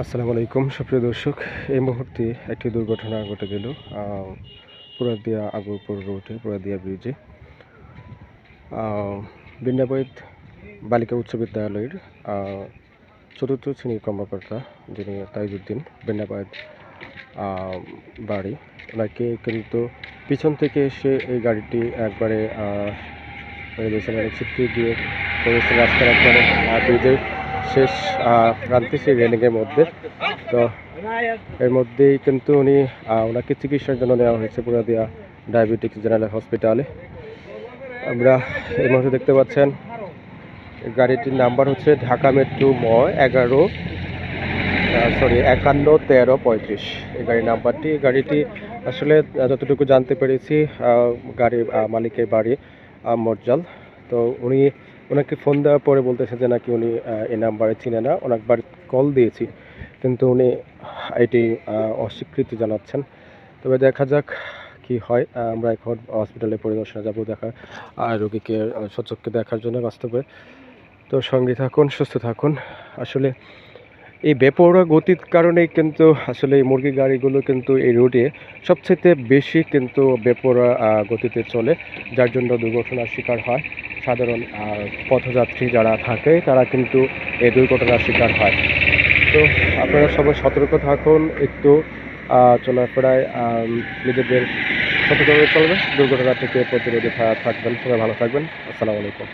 আসসালামু আলাইকুম সুপ্রিয় দর্শক। এই মুহূর্তে একটি দুর্ঘটনা ঘটে গেল পুরাদিয়া আগরপুর রোডে পুরাদিয়া ব্রিজে। বিন্যাবাইত বালিকা উচ্চ বিদ্যালয়ের চতুর্থ শ্রেণীর কর্মকর্তা যিনি তাইজউদ্দিন বিন্যাবাইত বাড়ি, ওনাকে কিন্তু পিছন থেকে এসে এই গাড়িটি একবারে ছিটকে গিয়ে পড়েছে রাস্তার একবারে ব্রিজের শেষ প্রান্তে সেই রেলিংয়ের মধ্যে। তো এর মধ্যেই কিন্তু ওনাকে চিকিৎসার জন্য নেওয়া হয়েছে পুরাদিয়া ডায়াবেটিক্স জেনারেল হসপিটালে। আমরা এই মুহূর্তে দেখতে পাচ্ছেন গাড়িটির নাম্বার হচ্ছে ঢাকা মেট্রো ম 511335। এই গাড়ির নাম্বারটি। গাড়িটি আসলে যতটুকু জানতে পেরেছি গাড়ির মালিকের বাড়ি মজ্জাল। তো ওনাকে ফোন দেওয়ার পরে বলতেছে যে নাকি উনি এই নাম্বারে চিনে না, অনেকবার কল দিয়েছি কিন্তু উনি এটি অস্বীকৃতি জানাচ্ছেন। তবে দেখা যাক কি হয়। আমরা এখন হসপিটালে পরিদর্শনে যাব রোগীকে সচক্ষে দেখার জন্য বাস্তবে। তো সঙ্গে থাকুন, সুস্থ থাকুন। আসলে এই বেপরোয়া গতির কারণেই কিন্তু আসলে এই মুরগি গাড়িগুলো কিন্তু এই রোডে সবচেয়ে বেশি কিন্তু বেপরোয়া গতিতে চলে, যার জন্য দুর্ঘটনার শিকার হয় সাধারণ পথযাত্রী যারা থাকে, তারা কিন্তু এই দুর্ঘটনার শিকার হয়। তো আপনারা সবাই সতর্ক থাকুন, একটু চলাফেরায় নিজেদের সতর্কভাবে চলবেন, দুর্ঘটনা থেকে প্রতিরোধী থাকবেন। সবাই ভালো থাকবেন। আসসালামু আলাইকুম।